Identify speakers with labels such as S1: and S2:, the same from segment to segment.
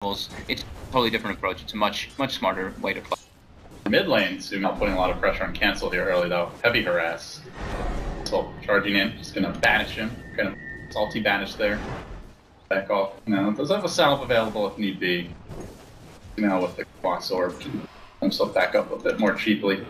S1: it's a totally different approach. It's a much smarter way to play.
S2: Mid lane, sumo putting a lot of pressure on cancel here early though. Heavy harass. So charging in, just gonna banish him. Kind of salty banish there. Back off. No, does have a salve available if need be. Now with the box orb, can himself back up a bit more cheaply.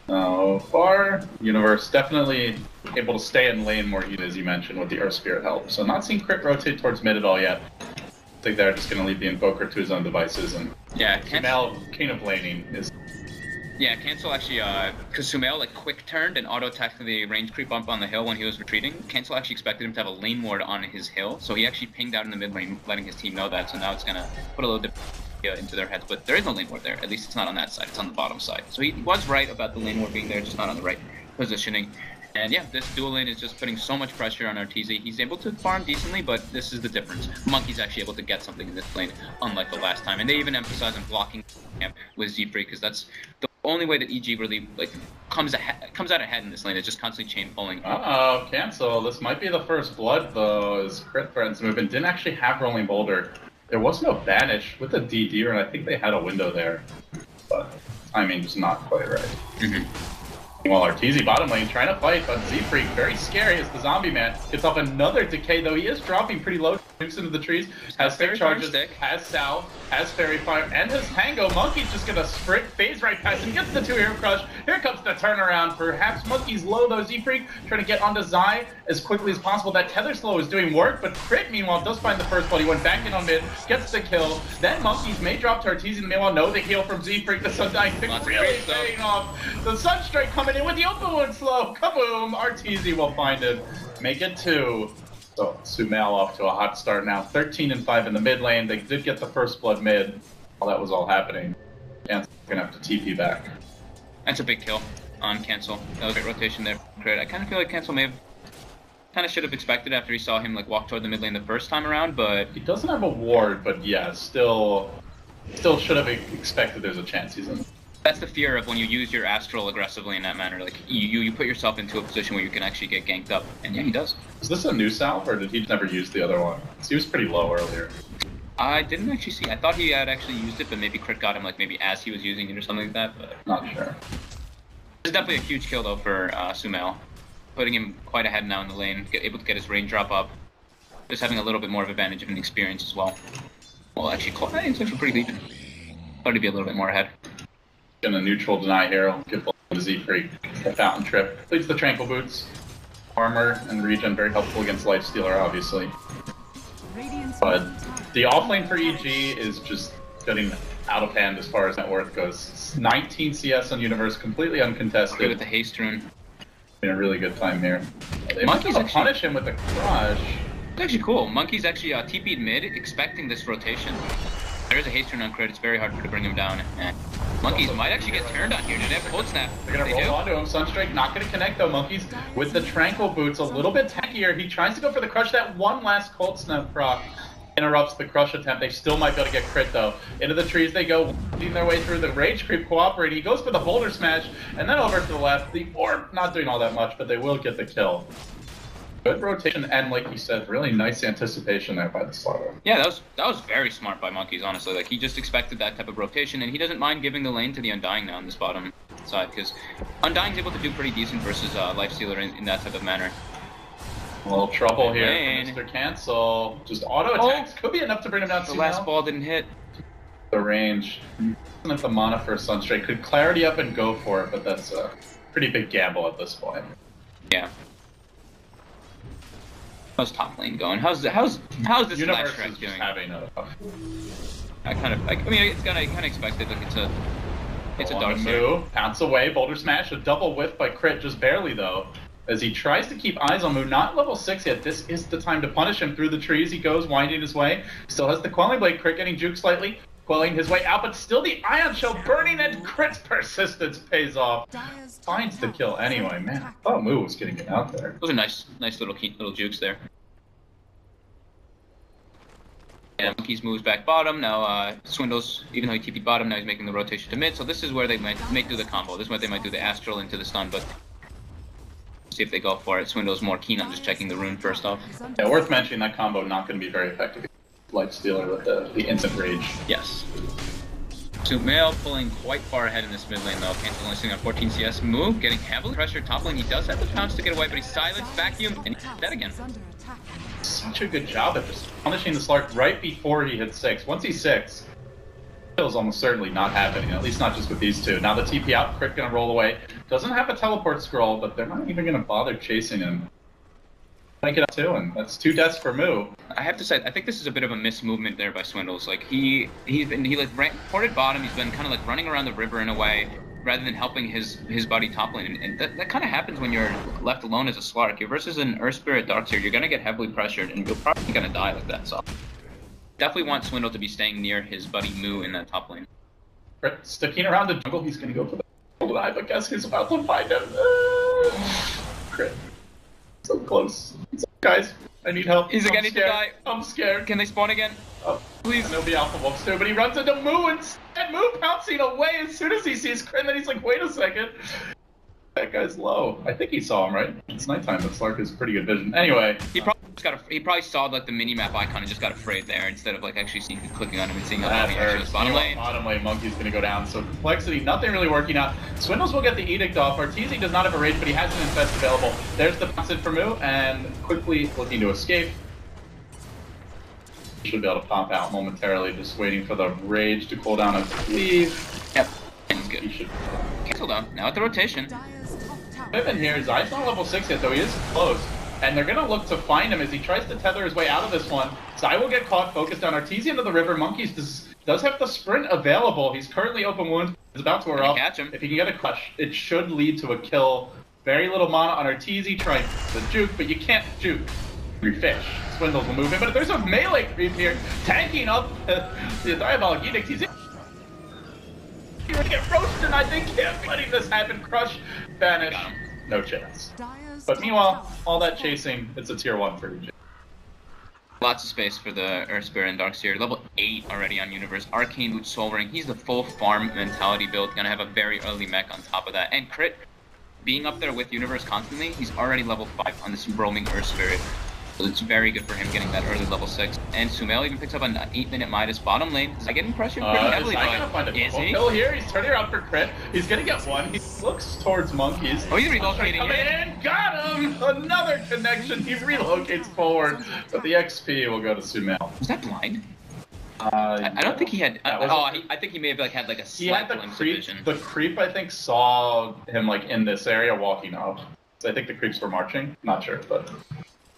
S2: So far, Universe definitely able to stay in lane more heat, as you mentioned, with the Earth Spirit help. So not seeing Crit rotate towards mid at all yet. I think they're just going to leave the Invoker to his own devices, and
S1: yeah,
S2: Sumail king of laning is...
S1: Yeah, Cancel actually, because Sumail like quick turned and auto-attacked the range creep bump on the hill when he was retreating. Cancel actually expected him to have a lane ward on his hill, so he actually pinged out in the mid lane, letting his team know that, so now it's going to put a little bit into their heads, but there is no lane ward there. At least it's not on that side, it's on the bottom side. So he was right about the lane ward being there, just not on the right positioning. And yeah, this dual lane is just putting so much pressure on RTZ. He's able to farm decently, but this is the difference. Monkey's actually able to get something in this lane, unlike the last time. And they even emphasize on blocking with Z3, because that's the only way that EG really like comes out ahead in this lane. Is just constantly chain pulling.
S2: Uh-oh, Cancel. This might be the first blood, though, as Crit Friends movement didn't actually have Rolling Boulder. There was no banish with the DD, and I think they had a window there. But timing just not quite right. Meanwhile, Arteezy bottom lane trying to fight, but Z-Freak very scary as the zombie man gets off another decay, though he is dropping pretty low. Nukes into the trees, has stick charges, has Salve, has Fairy Fire, and has Tango. Monkey's just gonna sprint, phase right past him, gets the 2-hero crush. Here comes the turnaround. Perhaps Monkey's low, though. Z-Freak trying to get onto Zai as quickly as possible. That tether slow is doing work, but Crit, meanwhile, does find the first blood. He went back in on mid, gets the kill. Then Monkeys may drop to Arteezy, and meanwhile, no, the heal from Z-Freak. The Sundying pick really paying off. The Sunstrike coming in with the open wound slow. Kaboom! Arteezy will find it. Make it 2. So Sumail off to a hot start now. 13-5 in the mid lane. They did get the first blood mid while that was all happening. Cancel's gonna have to TP back.
S1: That's a big kill on Cancel. That was a great rotation there. Crit. I kind of feel like Cancel may have should have expected after he saw him like walk toward the mid lane the first time around, but
S2: he doesn't have a ward. But yeah, still should have expected there's a chance he's in.
S1: That's the fear of when you use your Astral aggressively in that manner. Like, you put yourself into a position where you can actually get ganked up. And yeah, he does.
S2: Is this a new salve, or did he never use the other one? He was pretty low earlier.
S1: I didn't actually see. I thought he had actually used it, but maybe Crit got him, like, maybe as he was using it or something like that. But
S2: not sure.
S1: It's definitely a huge kill, though, for Sumail. Putting him quite ahead now in the lane. Able to get his range drop up. Just having a little bit more of advantage of an experience as well. Well, actually, it's actually pretty even. Thought he'd be a little bit more ahead.
S2: Gonna neutral deny here. Give the Z-Freak the Fountain Trip. Leads the Tranquil Boots. Armor and regen very helpful against Lifestealer, obviously. But the offlane for EG is just getting out of hand as far as net worth goes. It's 19 CS on Universe, completely uncontested.
S1: Good with the haste rune.
S2: Been a really good time here. They might be able to punish him with a crush.
S1: It's actually cool. Monkey's actually TP'd mid, expecting this rotation. There is a haste rune on Crit. It's very hard to bring him down. And Monkeys might actually get turned on here. Did they have cold snap?
S2: They're gonna roll onto him. Sunstrike not gonna connect though. Monkeys with the Tranquil Boots, a little bit tankier. He tries to go for the crush. That one last cold snap proc interrupts the crush attempt. They still might be able to get Crit though. Into the trees they go, leading their way through the rage creep cooperating. He goes for the boulder smash, and then over to the left. The orb not doing all that much, but they will get the kill. Good rotation, and like you said, really nice anticipation there by the Slaughter.
S1: Yeah, that was very smart by Monkeys, honestly. Like, he just expected that type of rotation, and he doesn't mind giving the lane to the Undying now on this bottom side, because Undying's able to do pretty decent versus Lifestealer in that type of manner.
S2: A little trouble here for Mr. Cancel. Just auto attacks could be enough to bring him down.
S1: The last ball didn't hit.
S2: The range. Doesn't have the mana for a Sunstrike. Could clarity up and go for it, but that's a pretty big gamble at this point.
S1: Yeah. How's top lane going? How's this
S2: Universe
S1: Flash
S2: is
S1: doing?
S2: Having a...
S1: I mean, it's kind of expected. Like, it's a dark
S2: move. Pounce away. Boulder smash. A double whiff by Crit, just barely though. As he tries to keep eyes on Moon, not level 6 yet. This is the time to punish him. Through the trees he goes, winding his way. Still has the Quelling Blade. Crit getting juked slightly, quelling his way out, but still the Ion Shell burning, and Crit's persistence pays off. Finds the kill anyway. Man, I thought Moo was getting it out there.
S1: Those are nice little jukes there. And Monkeys moves back bottom. Now Swindles, even though he TP'd bottom, now he's making the rotation to mid. So this is where they might do the combo. This is where they might do the Astral into the stun, but see if they go for it. Swindle's more keen on just checking the rune first off.
S2: Yeah, worth mentioning that combo not going to be very effective. Lifestealer with the instant rage.
S1: Yes. sumail pulling quite far ahead in this mid lane though. Cancel only sitting on 14 CS. Move getting heavily pressured top lane. He does have the pounce to get away, but he's silenced, vacuum, and he's dead again.
S2: Such a good job at just punishing the Slark right before he hits 6. Once he's 6, kill's almost certainly not happening, at least not just with these two. Now the TP out, Crit gonna roll away. Doesn't have a teleport scroll, but they're not even gonna bother chasing him. Make it up too, and that's 2 deaths for Moo.
S1: I have to say, I think this is a bit of a mismovement there by Swindles. Like he like ported bottom. He's been kind of like running around the river in a way, rather than helping his buddy top lane. And that kind of happens when you're left alone as a Slark. You're versus an Earth Spirit Darkseer. You're gonna get heavily pressured, and you're probably gonna die like that. So definitely want Swindle to be staying near his buddy Moo in that top lane.
S2: Crit sticking around the jungle. He's gonna go for the golden eye, but guess who's about to find him? Crit. So close. Guys, I need help.
S1: He's going to die.
S2: I'm scared.
S1: Can they spawn again?
S2: Oh,
S1: please.
S2: And there'll be Alpha Wolves too, but he runs into Moo instead. Moo pouncing away as soon as he sees Crit, and then he's like, wait a second. That guy's low. I think he saw him, right? It's nighttime, but Slark has pretty good vision. Anyway.
S1: He probably saw like the mini-map icon and just got afraid there instead of like actually clicking on him and seeing how he actually was bottom lane.
S2: Bottom lane, Monkey's gonna go down. So complexity, nothing really working out. Swindles will get the edict off. Arteezy does not have a rage, but he has an infest available. There's the bounce in for Moo, and quickly looking to escape. Should be able to pop out momentarily, just waiting for the rage to cool down, I believe.
S1: Yep, he's good.
S2: He should
S1: cancel down. Now at the rotation.
S2: Pippin here, Zai's not level 6 yet, though he is close. And they're gonna look to find him as he tries to tether his way out of this one. Zai will get caught, focused on Arteezy into the river. Monkeys does have the sprint available. He's currently open wound. He's about to erupt.
S1: Catch him.
S2: If he can get a clutch, it should lead to a kill. Very little mana on Arteezy, trying to juke, but you can't juke. Fish. Swindles will move in, but there's a melee creep here, tanking up the Diabolic Edict. He's gonna get roasted, and I think can't letting this happen. Crush, banish, no chance. But meanwhile, all that chasing, it's a tier 1 for EJ.
S1: Lots of space for the Earth Spirit and Darkseer. Level 8 already on Universe. Arcane Loot Soul Ring. He's the full farm mentality build. Gonna have a very early mech on top of that. And Crit, being up there with Universe constantly, he's already level 5 on this roaming Earth Spirit. So it's very good for him getting that early level 6. And sumail even picks up an 8-minute Midas bottom lane. Is I getting pressured pretty heavily,
S2: but gonna find a kill here. He's turning around for Crit. He's gonna get one. He looks towards Monkeys.
S1: Oh, he's relocating
S2: in. Got him! Another connection. He relocates forward. But the XP will go to sumail.
S1: Was that blind? I don't think he had. I think he may have had like a slight glimpse of vision.
S2: The creep, I think, saw him like in this area walking up. So I think the creeps were marching. Not sure, but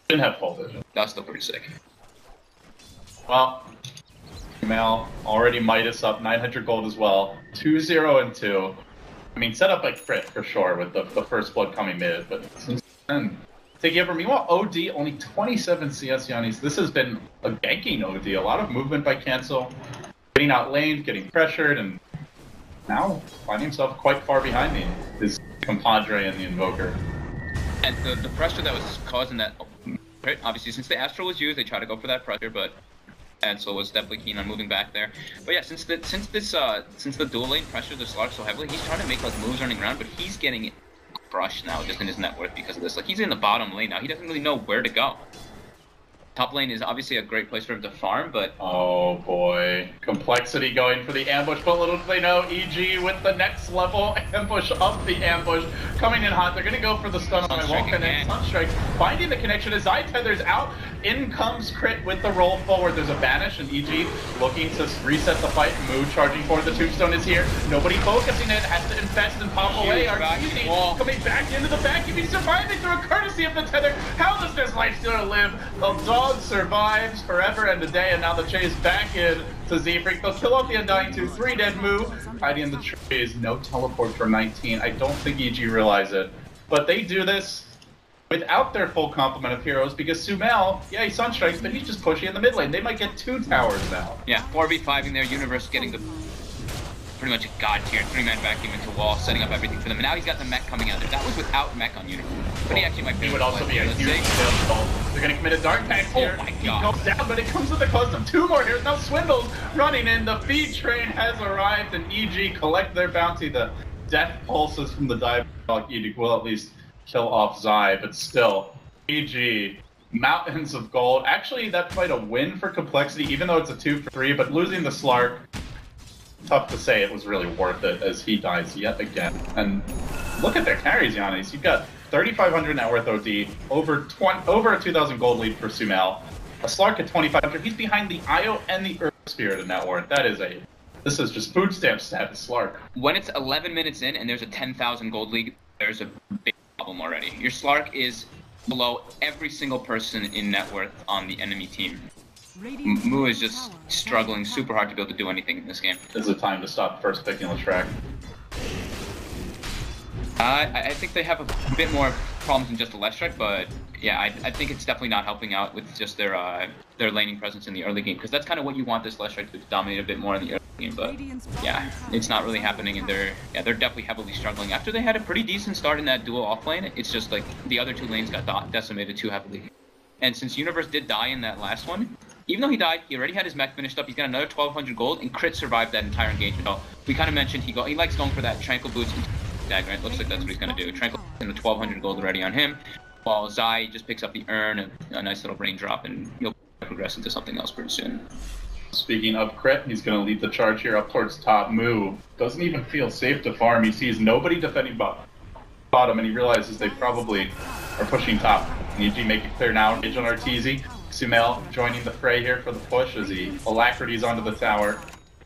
S2: didn't have full vision.
S1: That's still pretty sick.
S2: Well, sumail already Midas up 900 gold as well. 2-0 and 2. I mean, set up by Crit for sure with the first blood coming mid, but since then, taking over. Meanwhile, OD only 27 CS Yannis. This has been a ganking OD. A lot of movement by Cancel, getting outlaned, getting pressured, and now finding himself quite far behind his compadre and the Invoker.
S1: And the pressure that was causing that, obviously since the Astral was used, they tried to go for that pressure, but Ansel was definitely keen on moving back there. But yeah, since the dual lane pressured the Slark so heavily, he's trying to make like moves running around, but he's getting crushed now just in his net worth because of this. Like he's in the bottom lane now. He doesn't really know where to go. Top lane is obviously a great place for him to farm, but
S2: oh boy, complexity going for the ambush. But little do they know, EG with the next level ambush of the ambush coming in hot. They're gonna go for the stun on my walk and then Sunstrike finding the connection as Zai tethers out. In comes Crit with the roll forward. There's a banish and EG looking to reset the fight. Moo charging forward. The tombstone is here. Nobody focusing it. Has to infest and pop away. Arteezy coming back into the vacuum. He's surviving through a courtesy of the tether. How does this Lifestealer live? The dog survives forever and a day, and now the chase back in to Z-Freak. They'll kill off the Undying 2. 3 dead Moo. Hiding in the trees. No teleport for 19. I don't think EG realize it. But they do this without their full complement of heroes, because sumail, yeah, he Sunstrikes, but he's just pushing in the mid lane. They might get 2 towers now.
S1: Yeah, 4v5ing their Universe, getting the pretty much a god tier 3-man vacuum into wall, setting up everything for them. And now he's got the mech coming out there. That was without mech on Universe. But he actually might be.
S2: He would also be a huge kill. They're going to commit a dark pact here.
S1: Oh my god.
S2: He goes down, but it comes with the cost of 2 more heroes. Now Swindles running in. The feed train has arrived, and EG collect their bounty. The death pulses from the Diabolic Edict will at least kill off Zai, but still, EG mountains of gold. Actually, that fight a win for Complexity, even though it's a 2-for-3, but losing the Slark, tough to say it was really worth it as he dies yet again. And look at their carries, Giannis. You've got 3,500 net worth OD, over a 2,000 gold lead for sumail. A Slark at 2,500. He's behind the IO and the Earth Spirit in net worth. This is just food stamp status Slark.
S1: When it's 11 minutes in and there's a 10,000 gold league, there's a big problem already. Your Slark is below every single person in net worth on the enemy team. Mu is just struggling super hard to be able to do anything in this game.
S2: This is a time to stop first picking the track.
S1: I think they have a bit more problems than just the left strike, but yeah, I think it's definitely not helping out with just their laning presence in the early game, because that's kind of what you want this left strike to dominate a bit more in the early game. But yeah, it's not really happening, and they're definitely heavily struggling. After they had a pretty decent start in that dual off lane, it's just like the other two lanes got decimated too heavily. And since Universe did die in that last one, even though he died, he already had his mech finished up. He's got another 1,200 gold, and Crit survived that entire engagement. So we kind of mentioned he likes going for that Tranquil boost dagger. It looks like that's what he's going to do. Tranquil and the 1,200 gold already on him, while Zai just picks up the urn, a nice little raindrop, and he'll progress into something else pretty soon.
S2: Speaking of Crit, he's going to lead the charge here up towards top. Mu doesn't even feel safe to farm. He sees nobody defending bottom, and he realizes they probably are pushing top. EG make it clear now. Engage on Arteezy. sumail joining the fray here for the push as he alacrities onto the tower.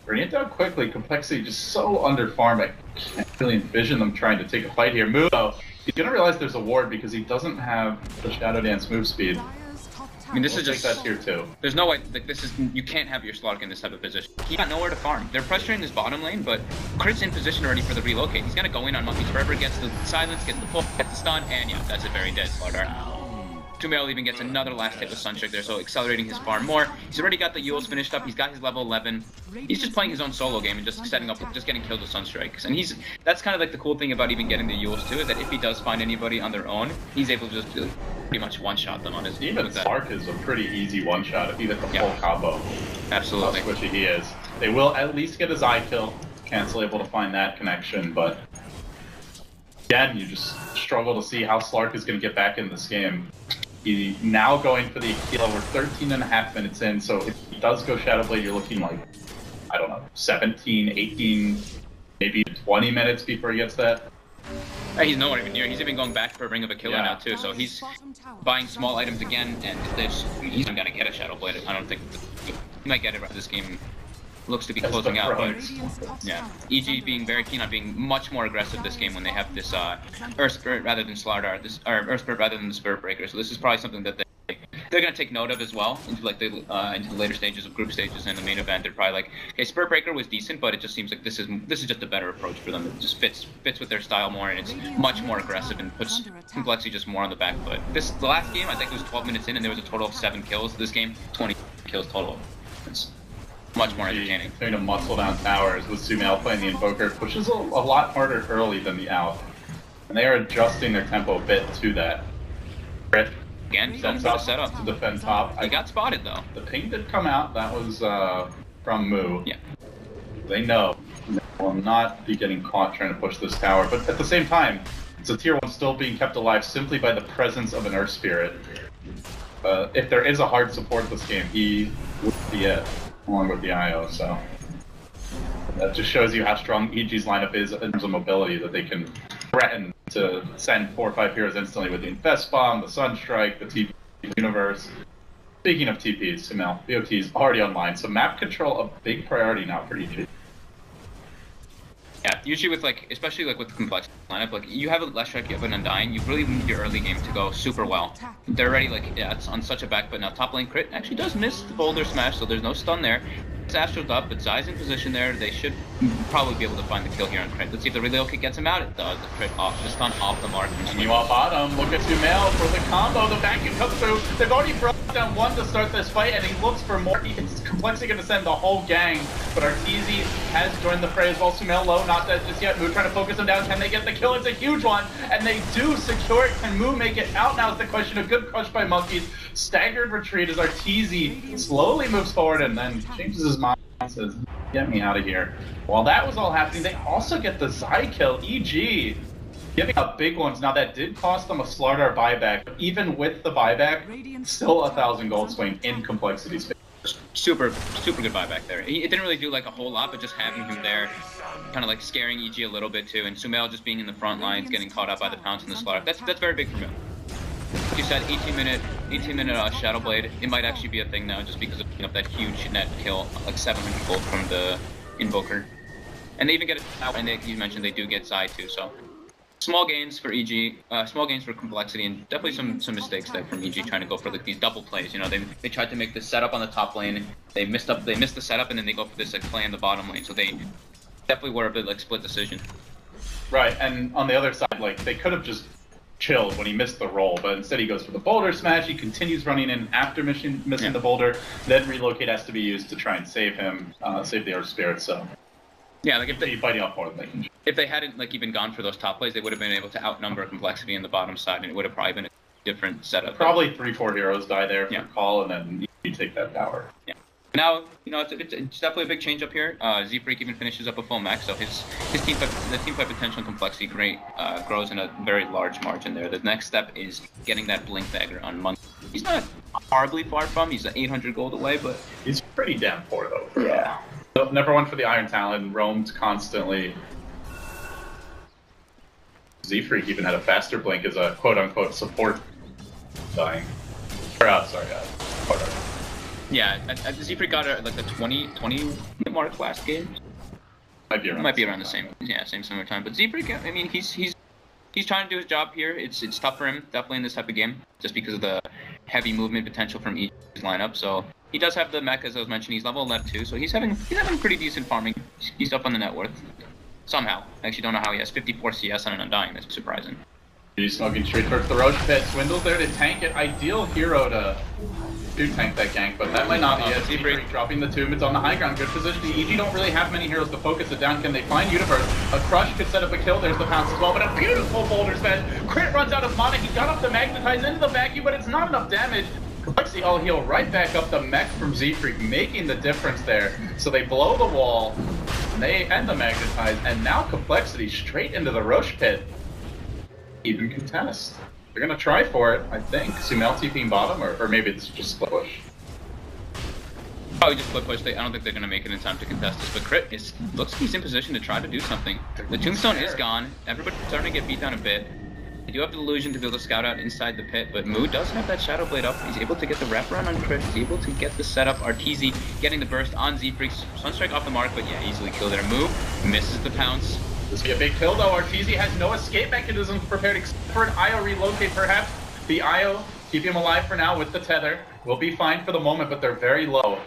S2: Bringing it down quickly. Complexity just so underfarmed. I can't really envision them trying to take a fight here. Mu, though, he's going to realize there's a ward because he doesn't have the Shadow Dance move speed.
S1: I mean, this is just
S2: that tier 2.
S1: There's no way, like, you can't have your Slark in this type of position. He got nowhere to farm. They're pressuring this bottom lane, but Crit's in position already for the relocate. He's gonna go in on Monkey's Forever, gets the silence, gets the pull, gets the stun, and yeah, that's a very dead Slardar. sumail even gets another last hit with Sunstrike there, so accelerating his farm more. He's already got the Yules finished up. He's got his level 11. He's just playing his own solo game and just setting up, just getting killed with Sunstrikes. And that's kind of like the cool thing about even getting the Yules too, is that if he does find anybody on their own, he's able to just pretty much one-shot them on his.
S2: Even Slark is a pretty easy one-shot if you get the full combo.
S1: Absolutely.
S2: How squishy he is. They will at least get his eye kill. Cancel able to find that connection, but again, you just struggle to see how Slark is going to get back in this game. He's now going for the Aquila. We're 13.5 minutes in, so if he does go Shadowblade, you're looking like, I don't know, 17, 18, maybe 20 minutes before he gets that.
S1: He's nowhere even near. He's even going back for a Ring of Aquila now too, so he's buying small items again, and he's not going to get a Shadowblade. I don't think he might get it right. This game looks to be closing out, but yeah, EG being very keen on being much more aggressive this game when they have this Earth Spirit rather than Slardar, or Earth Spirit rather than the Spirit Breaker. So this is probably something that they're gonna take note of as well into like into the later stages of group stages and the main event. They're probably like, okay, Spirit Breaker was decent, but it just seems like this is just a better approach for them. It just fits with their style more, and it's much more aggressive and puts Complexity just more on the back foot. The last game, I think it was 12 minutes in, and there was a total of 7 kills. This game, 20 kills total. It's much more entertaining.
S2: Trying to muscle down towers with sumail playing the Invoker, which is a lot harder early than the out. And they are adjusting their tempo a bit to that. Crit
S1: again, going for the setup.
S2: To defend top.
S1: He got spotted though.
S2: The ping did come out, that was from Mu.
S1: Yeah.
S2: They know they will not be getting caught trying to push this tower, but at the same time, it's a tier 1 still being kept alive simply by the presence of an Earth Spirit. If there is a hard support this game, he would be it, along with the IO, so that just shows you how strong EG's lineup is in terms of mobility, that they can threaten to send 4 or 5 heroes instantly with the Infest Bomb, the Sunstrike, the TP Universe. Speaking of TPs, sumail, BOT is already online, so map control a big priority now for EG.
S1: Yeah, usually with especially with the complex lineup, you have a less strike, you have an Undying, you really need your early game to go super well. They're already it's on such a back, but now top lane Crit actually does miss the Boulder Smash, so there's no stun there. It's Astro's up, but Zai's in position there. They should probably be able to find the kill here on Crit. Let's see if the relocate gets him out. It does. The Crit off, the stun off the mark.
S2: Continue off bottom. Look at sumail for the combo. The vacuum comes through. They've already brought down 1 to start this fight, and he looks for more. It's Complexity going to send the whole gang, but Arteezy has joined the fray as well. sumail low, not dead just yet. Mu trying to focus him down. Can they get the kill? It's a huge one, and they do secure it. Can Mu make it out? Now is the question. A good crush by Monkeys. Staggered retreat as Arteezy slowly moves forward and then changes his mind. Says, get me out of here. While that was all happening, they also get the Zai kill. EG Giving up big ones. Now that did cost them a Slardar buyback, but even with the buyback, still 1,000 gold swing in complexity space.
S1: Super good buyback there. It didn't really do like a whole lot, but just having him there, kind of like scaring EG a little bit too, and sumail just being in the front lines, getting caught up by the pounce and the slaughter. That's very big for him. Like you said, 18-minute Shadow Blade. It might actually be a thing now, just because of that huge net kill, like 700 gold from the Invoker, and they even get it out. And you mentioned they do get Zai too, so. Small gains for EG, small gains for complexity, and definitely some mistakes there from EG trying to go for like these double plays. You know, they tried to make the setup on the top lane, they missed the setup, and then they go for this like play in the bottom lane. So they definitely were a bit like split decision.
S2: Right, and on the other side, like they could have just chilled when he missed the roll, but instead he goes for the boulder smash. He continues running in after missing the boulder. Then relocate has to be used to try and save him, save the Earth Spirit. So.
S1: Yeah, like if they
S2: biting off more than they can.
S1: If they hadn't like even gone for those top plays, they would have been able to outnumber complexity in the bottom side, and it would have probably been a different setup.
S2: Probably 3-4 heroes die there for coL, and then you take that tower.
S1: Yeah. Now it's definitely a big change up here. Z-Freak even finishes up a full max, so his team fight, the team fight potential and complexity grows in a very large margin there. The next step is getting that blink dagger on Monk. He's not horribly far from. He's 800 gold away, but
S2: he's pretty damn poor though.
S1: Yeah.
S2: Never went for the Iron Talon, roamed constantly. Z-Freak even had a faster blink as a quote-unquote support dying. Or, sorry, support.
S1: Yeah, Z-Freak got like the 20 mark last game. Might be around the same, same similar time. But Z-Freak, I mean, he's trying to do his job here. It's tough for him, definitely in this type of game, just because of the heavy movement potential from each lineup. So he does have the mech, as I was mentioning. He's level 11 too, so he's having pretty decent farming. He's up on the net worth somehow. I actually don't know how he has 54 CS on an Undying. That's surprising.
S2: He's smoking straight towards the Roche pit. Swindle's there to tank it. Ideal hero to tank that gank, but that might not be it. Z-Freak dropping the tomb. It's on the high ground. Good position. EG don't really have many heroes to focus it down. Can they find Universe? A crush could set up a kill. There's the pounce as well, but a beautiful boulder smash. Crit runs out of mana. He got up the magnetize into the vacuum, but it's not enough damage. Complexity all heal right back up the mech from Z-Freak, making the difference there. So they blow the wall, and they end the magnetize, and now Complexity straight into the Roche pit. Even contest. They're gonna try for it, I think. sumail TPing bottom, or maybe it's just split push.
S1: Probably just split push. I don't think they're gonna make it in time to contest this, but Crit looks like he's in position to try to do something. The tombstone is gone. Everybody's starting to get beat down a bit. They do have the illusion to be able to scout out inside the pit, but Moo does have that Shadow Blade up. He's able to get the wraparound on Crit. He's able to get the setup. Arteezy getting the burst on Z-Freak. Sunstrike off the mark, but yeah, easily killed there. Moo misses the pounce.
S2: This will be a big kill though. Arteezy has no escape mechanisms prepared except for an IO relocate perhaps. The IO, keep him alive for now with the tether. We'll be fine for the moment, but they're very low.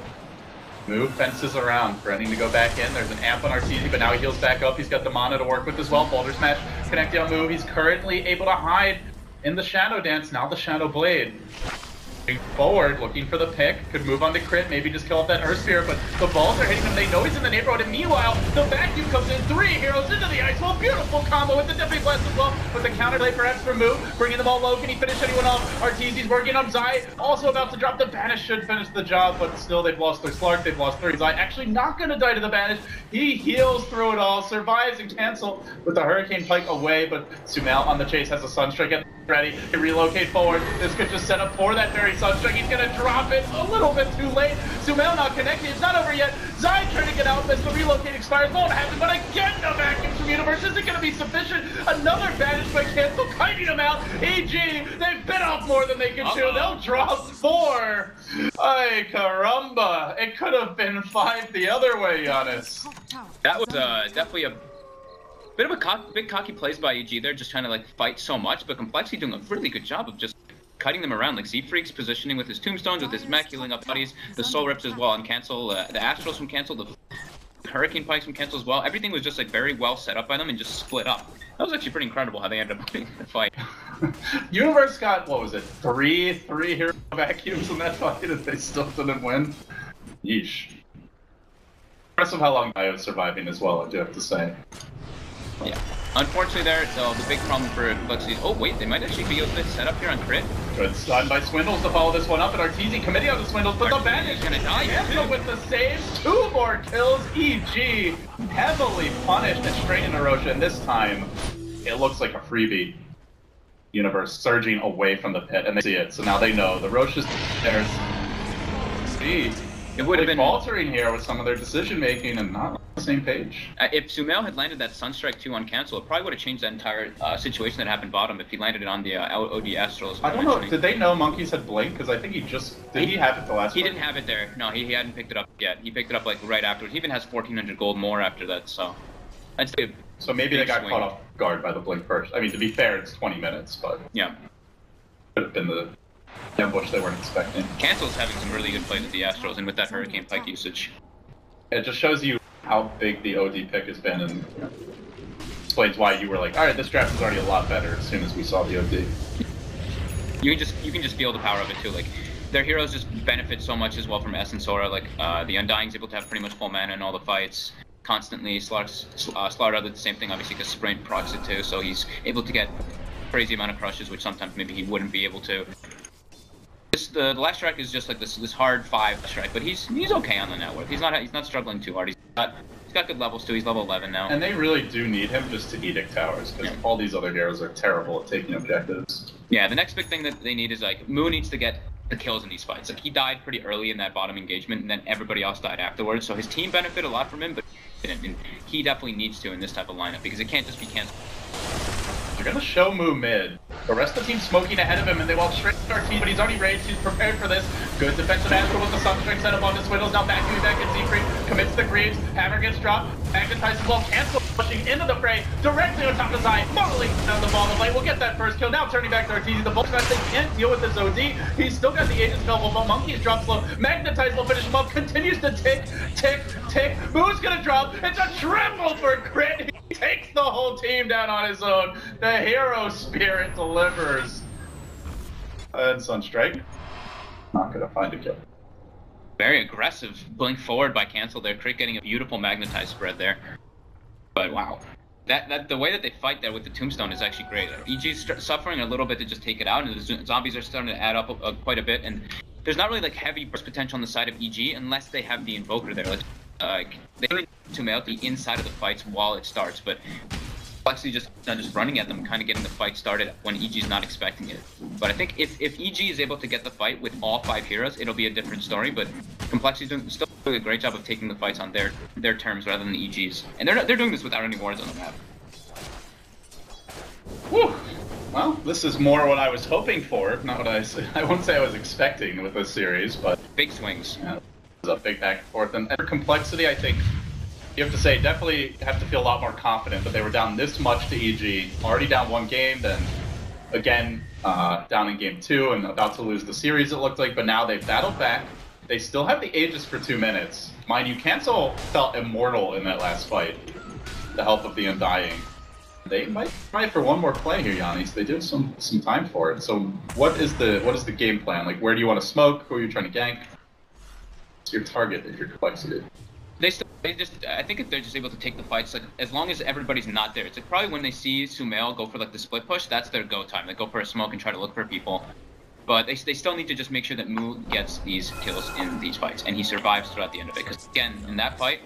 S2: Moo fences around, threatening to go back in. There's an amp on Arteezy, but now he heals back up. He's got the mana to work with as well. Boulder Smash connecting on Moo. He's currently able to hide in the Shadow Dance. Now the Shadow Blade. Forward, looking for the pick. Could move on to Crit, maybe just kill off that Earth Sphere, but the balls are hitting him. They know he's in the neighborhood, and meanwhile, the vacuum comes in. 3 heroes into the ice wall. Beautiful combo with the Dipping Blast as well, with the counterplay perhaps for Moo, bringing them all low. Can he finish anyone off? Arteezy's working on Zai, also about to drop the Banish. Should finish the job, but still they've lost their Slark, they've lost 3. Zai actually not going to die to the Banish. He heals through it all, survives and cancel with the Hurricane Pike away, but sumail on the chase has a Sunstrike at ready to relocate forward. This could just set up for that very Sunstrike. He's going to drop it a little bit too late. sumail not connected. It's not over yet. Zai trying to get out as the relocate expires. Won't happen, but again, the vacuum from Universe isn't going to be sufficient. Another Banish by cancel, kiting him out. EG, they've bit off more than they can chew. They'll drop 4. Ay, caramba. It could have been 5 the other way, Giannis.
S1: That was definitely a bit of a big cocky plays by EG there, just trying to like fight so much, but Complexity doing a really good job of just cutting them around. Like Z-Freak's positioning with his tombstones, with his mech, healing up buddies, the soul rips as well, and cancel the Astrals from cancel, the Hurricane Pikes from cancel as well. Everything was just like very well set up by them and just split up. That was actually pretty incredible how they ended up winning the fight.
S2: Universe got, what was it, 3 hero vacuums in that fight and they still didn't win? Yeesh. Impressive how long I was surviving as well, I do have to say.
S1: Yeah. Unfortunately there, the big problem for Complexity. Oh wait, they might actually be able to set up here on Crit.
S2: Good stun by Swindles to follow this one up, and Arteezy committing on the Swindles, but the Banish
S1: gonna die
S2: cancel with the save. 2 more kills. EG heavily punished and straight into Rosha, and this time it looks like a freebie universe surging away from the pit, and they see it. So now they know the Roche is there. See,
S1: it would have been
S2: faltering here with some of their decision making and not on the same page.
S1: If sumail had landed that Sunstrike 2 on cancel, it probably would have changed that entire situation that happened bottom if he landed it on the OD Astrals.
S2: I don't know. Did they know Monkeys had Blink? Because I think he have it the last.
S1: He didn't have it there. No, he hadn't picked it up yet. He picked it up like right afterwards. He even has 1,400 gold more after that. So I'd say.
S2: So maybe they got caught off guard by the Blink first. I mean, to be fair, it's 20 minutes, but
S1: yeah,
S2: could have been the ambush they weren't expecting.
S1: Cancel's having some really good plays with the Astros and with that Hurricane Pike usage.
S2: It just shows you how big the OD pick has been, and explains why you were like, all right, this draft is already a lot better as soon as we saw the OD.
S1: You can just feel the power of it too. Like their heroes just benefit so much as well from S and Sora. Like the Undying's able to have pretty much full mana in all the fights constantly. Slaughter did the same thing obviously because Sprint procs it too, so he's able to get crazy amount of crushes, which sometimes maybe he wouldn't be able to. The last strike is just like this hard 5 strike, but he's okay on the network. He's not struggling too hard. He's got good levels too. He's level 11 now.
S2: And they really do need him just to edict towers because all these other heroes are terrible at taking objectives.
S1: Yeah, the next big thing that they need is like Moo needs to get the kills in these fights. Like he died pretty early in that bottom engagement, and then everybody else died afterwards. So his team benefited a lot from him, but he definitely needs to in this type of lineup because it can't just be canceled.
S2: They're gonna show Moo mid. The rest of the team smoking ahead of him, and they walk straight to our team, but he's already raged. He's prepared for this. Good defensive answer with the Sunstring set up on his Widows. Now vacuuming back in Siegfried. Commits the Greaves. Hammer gets dropped. Magnetizes as well. Cancel pushing into the fray. Directly on top of Zai. Modeling down the ball of lane. We'll get that first kill. Now turning back to Arteezy. The Bolts they can't deal with this OD. He's still got the Agent spell. But Monkeys drop slow. Magnetize will finish him up. Continues to tick, tick, tick. Moo's gonna drop. It's a triple for crit. He takes the whole team down on his own. The hero spirit delivers. And Sunstrike. Not gonna find a kill.
S1: Very aggressive blink forward by Cancel there. Crit getting a beautiful magnetized spread there. But wow. That the way that they fight there with the tombstone is actually great. EG's suffering a little bit to just take it out, and the zombies are starting to add up quite a bit. And there's not really like heavy burst potential on the side of EG unless they have the invoker there. Like they need to melt the inside of the fights while it starts, but actually just running at them, kind of getting the fight started when EG's not expecting it. But I think if EG is able to get the fight with all 5 heroes, it'll be a different story. But Complexity's still doing a great job of taking the fights on their terms rather than the EG's, and they're doing this without any wards on the map.
S2: Whew. Well, this is more what I was hoping for, not what I won't say I was expecting with this series, but
S1: big swings.
S2: Yeah, it was a big back and forth, and for Complexity, I think. You have to say, definitely have to feel a lot more confident that they were down this much to EG, already down 1 game, then again down in game 2 and about to lose the series it looked like, but now they've battled back. They still have the Aegis for 2 minutes. Mind you, Cancel felt immortal in that last fight, the help of the Undying. They might try for one more play here, Yannis. They do have some time for it. So what is the game plan? Like, where do you want to smoke? Who are you trying to gank? What's your target if you're Complexity?
S1: I think if they're just able to take the fights, like as long as everybody's not there, it's like probably when they see sumail go for like the split push, that's their go time. They go for a smoke and try to look for people. But they still need to just make sure that Moo gets these kills in these fights, and he survives throughout the end of it. Because again, in that fight,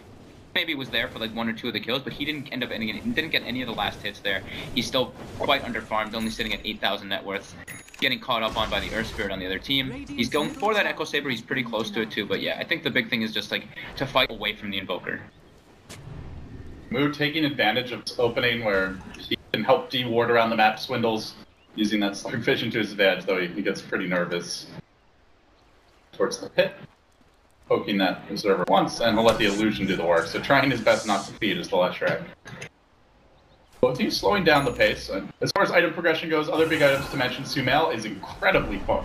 S1: maybe was there for like 1 or 2 of the kills, but he didn't end up didn't get any of the last hits there. He's still quite underfarmed, only sitting at 8,000 net worth, getting caught up on by the Earth Spirit on the other team. He's going for that Echo Saber. He's pretty close to it too. But yeah, I think the big thing is just like to fight away from the Invoker.
S2: Moo taking advantage of this opening where he can help D-ward around the map, swindles, using that Slug Vision to his advantage, though he gets pretty nervous towards the pit. Poking that observer once, and he'll let the illusion do the work. So trying his best not to feed is the last track. Both teams slowing down the pace. As far as item progression goes, other big items to mention, Sumail is incredibly fun.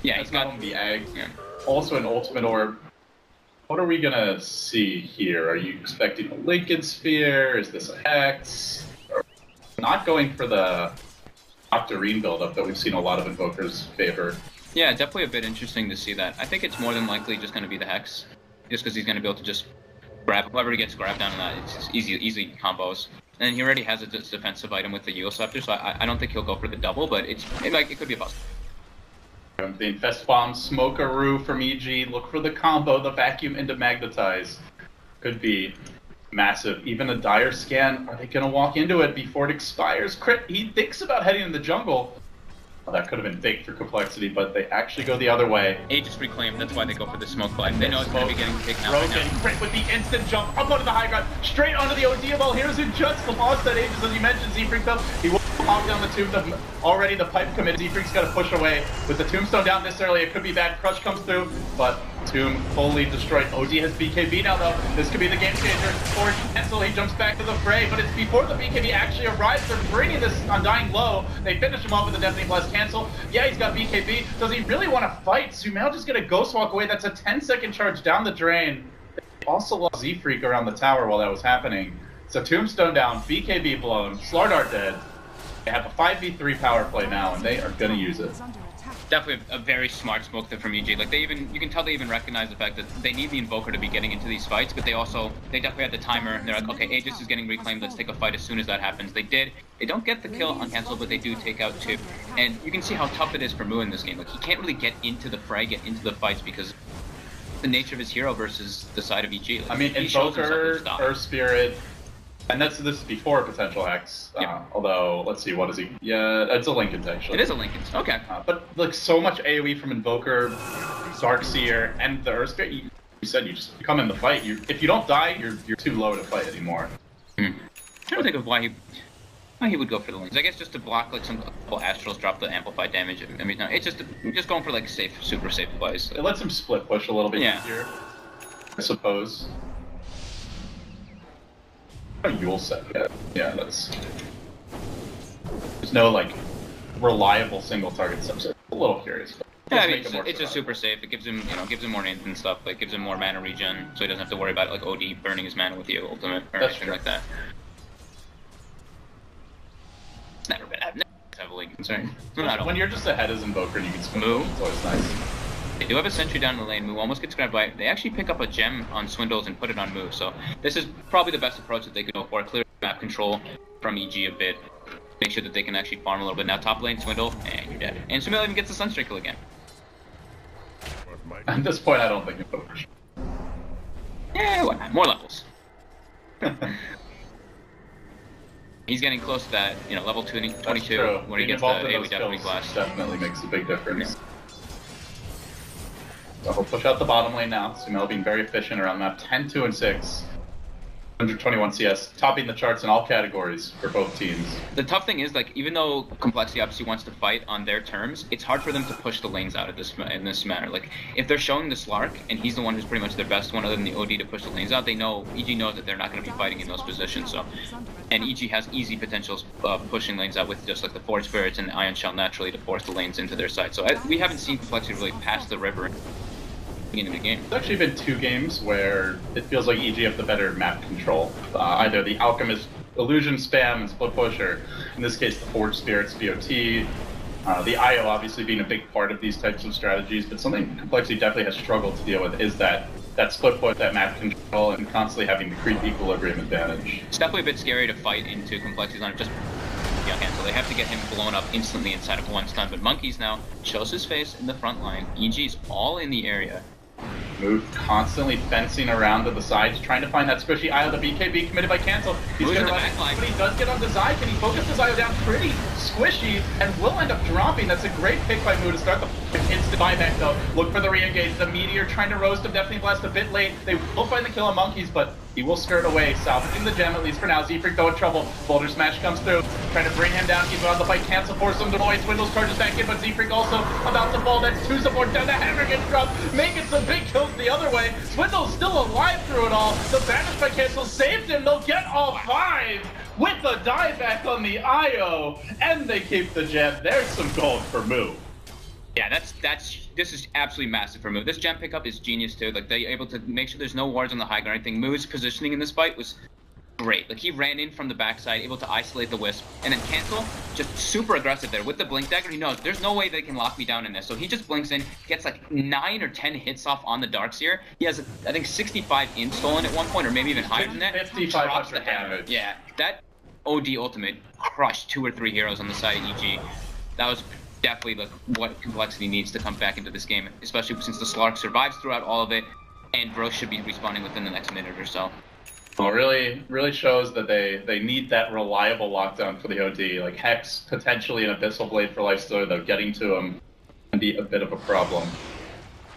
S1: Yeah, he's got
S2: the egg. Yeah. Also an ultimate orb. What are we gonna see here? Are you expecting a Lincoln Sphere? Is this a Hex? Or not going for the Octarine buildup that we've seen a lot of Invokers favor.
S1: Yeah, definitely a bit interesting to see that. I think it's more than likely just going to be the Hex, just because he's going to be able to just grab whoever gets grabbed down in that. It's just easy combos. And he already has a defensive item with the Yule Scepter, so I don't think he'll go for the double, but it could be a possibility.
S2: The Infest Bomb, Smokaroo from EG, look for the combo, the Vacuum into Magnetize. Could be massive. Even a dire scan, are they going to walk into it before it expires? Crit, he thinks about heading in the jungle. Well, that could have been fake for complexity, but they actually go the other way.
S1: Aegis reclaimed, that's why they go for the smoke flag. They know it's going to be getting taken out
S2: Broken,
S1: right now.
S2: Crit with the instant jump, up onto the high ground, straight onto the OD ball. Heroes who just lost that Aegis, as you mentioned, Z-Freak though. He will pop down the tomb, already the pipe committed. Z-Freak's got to push away. With the tombstone down this early, it could be bad. Crush comes through, but Tomb fully destroyed. OD has BKB now though. This could be the game changer for Cancel. He jumps back to the fray, but it's before the BKB actually arrives. They're bringing this Undying low. They finish him off with the Deafening Blast. Cancel. Yeah, he's got BKB. Does he really want to fight? sumail just gonna Ghost Walk away. That's a 10-second charge down the drain. They also lost Z-Freak around the tower while that was happening. So Tombstone down, BKB blown, Slardar dead. They have a 5v3 power play now, and they are gonna use it.
S1: Definitely a very smart smoke there from EG. Like you can tell they even recognize the fact that they need the Invoker to be getting into these fights, but they definitely had the timer. And they're like, okay, Aegis is getting reclaimed. Let's take a fight as soon as that happens. They did. They don't get the kill on Cancel, but they do take out 2. And you can see how tough it is for Mu in this game. Like he can't really get into the fray, get into the fights because the nature of his hero versus the side of EG. Like,
S2: I mean, Invoker, Earth Spirit. And this is before potential X.
S1: Yeah.
S2: Although, let's see, what is he? Yeah, it's a Linken's actually.
S1: It is a Linken's. Okay.
S2: But like so much AoE from Invoker, Darkseer, and the Earth Spirit. You said you just come in the fight. If you don't die, you're too low to fight anymore.
S1: I'm trying to think of why he would go for the Links. I guess just to block like some couple Astrals, drop the amplified damage. I mean, no, it's just going for like safe, super safe plays.
S2: It lets him split push a little bit easier, I suppose. You'll set yeah, that's there's no like reliable single target subset. A little curious.
S1: Yeah, I mean, it's just super safe. It gives him, gives him more nades and stuff. Like gives him more mana regen, so he doesn't have to worry about like OD burning his mana with the ultimate or anything like that. Never been heavily concerned.
S2: When you're just ahead as Invoker and you can swim,
S1: Mu.
S2: it's always nice.
S1: They do have a sentry down in the lane. Mu almost gets grabbed by it. They actually pick up a gem on Swindles and put it on Mu. So this is probably the best approach that they could go for. Clear map control from EG a bit. Make sure that they can actually farm a little bit. Now top lane Swindle, and you're dead. And sumail even gets the Sunstreak kill again.
S2: At this point, I don't think Invoker.
S1: Yeah, why not? More levels. He's getting close to that, level 22 when he gets the AoE Deafening Blast.
S2: Definitely makes a big difference. Yeah. So he'll push out the bottom lane now. sumail being very efficient around map 10, 2, and 6. 121 CS, topping the charts in all categories for both teams.
S1: The tough thing is, like, even though Complexity obviously wants to fight on their terms, it's hard for them to push the lanes out in this manner. Like, if they're showing the Slark, and he's the one who's pretty much their best one other than the OD to push the lanes out, EG knows that they're not going to be fighting in those positions, so. And EG has easy potentials pushing lanes out with just, like, the Forge Spirits and Ion Shell naturally to force the lanes into their side. So we haven't seen Complexity really pass the river in the game.
S2: There's actually been 2 games where it feels like EG have the better map control. Either the Alchemist Illusion Spam and Split Push, or in this case the Forge Spirits BOT. The IO obviously being a big part of these types of strategies, but something Complexity definitely has struggled to deal with is that split push, that map control, and constantly having the creep equilibrium advantage.
S1: It's definitely a bit scary to fight into Complexity's on just so they have to get him blown up instantly inside of 1 stun. But Monkeys now shows his face in the front line. EG's all in the area.
S2: Move constantly fencing around to the sides, trying to find that squishy IO. The BKB committed by Cancel. He's going to run it, but he does get onto Zai. Can he focus his IO down pretty squishy and will end up dropping? That's a great pick by Mu to start the instant buyback though. Look for the re-engage. The Meteor trying to roast him. Definitely Blast a bit late. They will find the kill on Monkeys, but he will skirt away, salvaging the gem at least for now. Z-Freak though in trouble. Boulder Smash comes through, trying to bring him down. He's on the fight. Cancel force him to avoid. Swindles charges back in, but Z-Freak also about to fall. That's 2 support down. The hammer gets dropped, making some big kills the other way. Swindle's still alive through it all. The banish by Cancel saved him. They'll get all 5 with the dieback on the IO, and they keep the gem. There's some gold for Mu.
S1: Yeah, this is absolutely massive for Mu. This gem pickup is genius too. Like they're able to make sure there's no wards on the high ground or anything. Mu's positioning in this fight was great. Like he ran in from the backside, able to isolate the Wisp, and then Cancel just super aggressive there with the Blink Dagger. He knows there's no way they can lock me down in this, so he just blinks in, gets like 9 or 10 hits off on the Darkseer. He has I think 65 int stolen at one point, or maybe even higher than that.
S2: 5,500 damage.
S1: Yeah, that OD ultimate crushed 2 or 3 heroes on the side of EG. That was definitely like what Complexity needs to come back into this game, especially since the Slark survives throughout all of it, and Bro should be respawning within the next minute or so.
S2: Well, really shows that they need that reliable lockdown for the OD. Like Hex, potentially an Abyssal Blade for lifesteal, though getting to him can be a bit of a problem.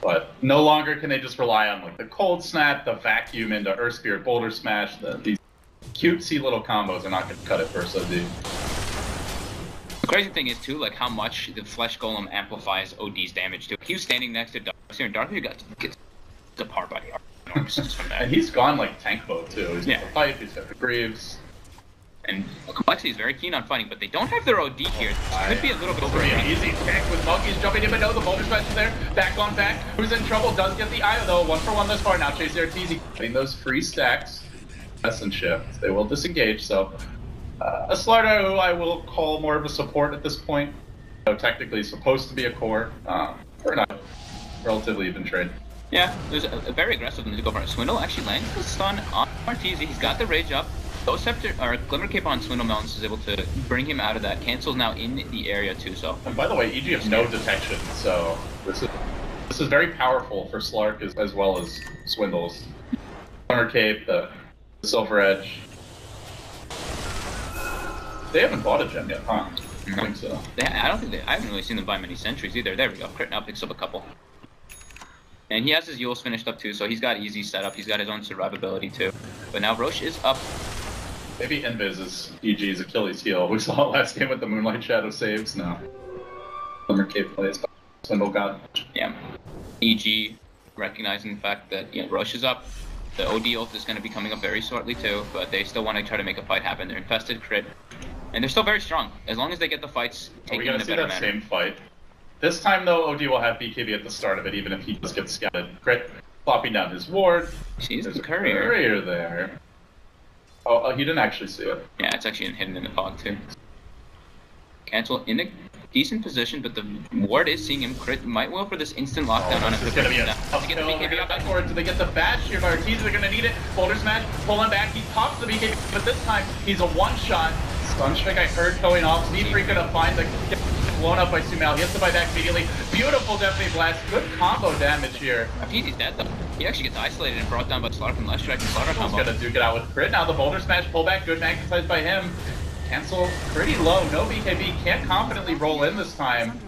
S2: But no longer can they just rely on like the Cold Snap, the Vacuum into Earth Spirit, Boulder Smash. These cutesy little combos are not going to cut it for OD.
S1: The crazy thing is too, like how much the Flesh Golem amplifies OD's damage too. He was standing next to Darkseer, and Darkseer gets apart by the enormous from that.
S2: And he's gone like tank mode too. He's got the Pipe, he's got the Greaves.
S1: And Complexity is very keen on fighting, but they don't have their OD here. This could be a little bit over
S2: easy pick with Monkeys jumping in, but no, the Boulder Smash is there. Back on back. Who's in trouble? Does get the Io though. 1-for-1 thus far. Now Chase Arteezy getting those free stacks. And shift. They will disengage, so a Slardar who I will call more of a support at this point. So technically supposed to be a core. Or not. Relatively even trade.
S1: Yeah, there's a very aggressive one to go for it. Swindle actually lands the stun on Arteezy. He's got the rage up. Ghost Scepter or Glimmer Cape on Swindle Melons is able to bring him out of that. Cancel's now in the area too, so.
S2: And by the way, EG has no detection, so this is very powerful for Slark as well as Swindles. Glimmer Cape, the Silver Edge. They haven't bought a gem yet, huh? I think so.
S1: I haven't really seen them buy many sentries either. There we go. Crit now picks up a couple. And he has his Yules finished up too, so he's got easy setup. He's got his own survivability too. But now Roche is up.
S2: Maybe Invis is EG's Achilles heel. We saw it last game with the Moonlight Shadow saves now. Glimmer Cape plays by Swindle God.
S1: Yeah. EG recognizing the fact that Roche is up. The OD ult is going to be coming up very shortly too, but they still want to try to make a fight happen. They're infested, crit. And they're still very strong. As long as they get the fights taken in a better manner. Are we going to see that
S2: same fight? This time though, OD will have BKB at the start of it, even if he does get scouted. Crit, flopping down his ward.
S1: She's
S2: There's
S1: the
S2: a
S1: courier.
S2: Courier there. Oh, he didn't actually see it.
S1: Yeah, it's actually hidden in the fog too. Cancel in a decent position, but the ward is seeing him. Crit might will for this instant lockdown on
S2: it. This is going to be a tough kill. Do they get the bash here by Arteezy? They're going to need it. Boulder Smash, pulling back. He pops the BKB, but this time he's a one-shot. Stun Strike I heard going off. Speed Freak going to find the blown up by Sumail. He has to buy back immediately. Beautiful Deafening Blast. Good combo damage here.
S1: Arteezy's dead though. He actually gets isolated and brought down by Slark and Left Strike and Slark combo.
S2: He's going to duke it out with Crit. Now the Boulder Smash pullback. Good magnetized by him. Cancel pretty low. No BKB. Can't confidently roll in this time.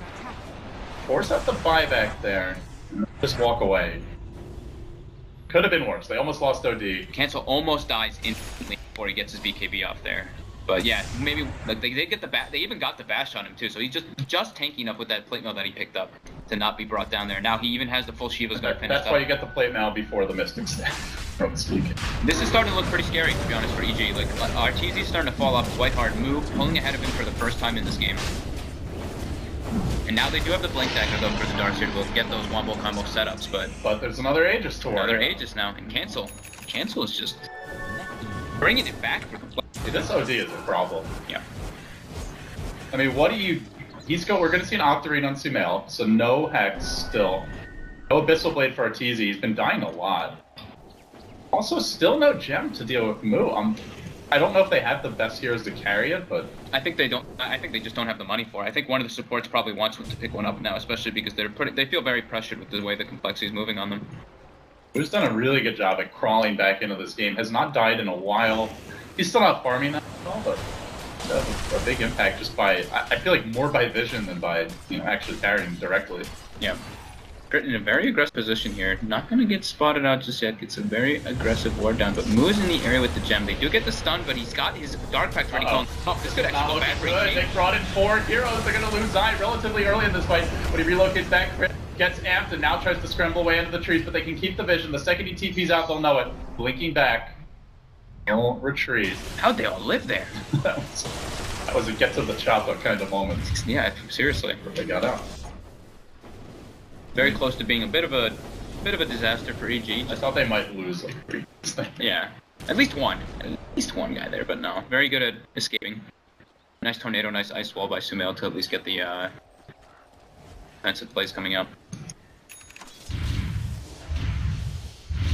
S2: Force out the buyback there. Just walk away. Could have been worse. They almost lost OD.
S1: Cancel almost dies instantly before he gets his BKB off there. But yeah, maybe like they get the They even got the bash on him too. So he's just tanking up with that plate mail that he picked up to not be brought down there. Now he even has the full Shiva's gun finished.
S2: That's why you get the plate mail before the Mystic Staff, from speaking.
S1: This is starting to look pretty scary, to be honest, for EG. Like Arteezy's starting to fall off quite hard. Move pulling ahead of him for the first time in this game. And now they do have the Blink Dagger though for the Darkseer to both get those wombo combo setups, but
S2: there's another Aegis to work.
S1: Another Aegis now, and Cancel is just bringing it back for the.
S2: Dude, this OD is a problem.
S1: Yeah.
S2: I mean, what do you... We're going to see an Octarine on Sumail, so no Hex still. No Abyssal Blade for Arteezy. He's been dying a lot. Also, still no gem to deal with Moo. I don't know if they have the best heroes to carry it, but...
S1: I think they don't. I think they just don't have the money for it. I think one of the supports probably wants to pick one up now, especially because they feel very pressured with the way the complexity is moving on them.
S2: Who's done a really good job at crawling back into this game. Has not died in a while. He's still not farming that well, but a big impact just by, I feel like more by vision than by, actually carrying directly.
S1: Yeah. Crit in a very aggressive position here. Not going to get spotted out just yet. Gets a very aggressive ward down, but moves in the area with the gem. They do get the stun, but he's got his Dark Pact ready going. Oh, this could actually go bad for EG.
S2: They brought in 4 heroes. They're going to lose Zai relatively early in this fight. When he relocates back, Crit gets amped and now tries to scramble away into the trees, but they can keep the vision. The second he TP's out, they'll know it. Blinking back. He'll retreat.
S1: How'd they all live there?
S2: that was a get to the chopper kind of moment.
S1: Yeah, seriously.
S2: But they got out.
S1: Very close to being a bit of a disaster for EG.
S2: I thought they might lose like 3.
S1: Yeah, at least one guy there, but no. Very good at escaping. Nice tornado, nice ice wall by Sumail to at least get the defensive plays coming up.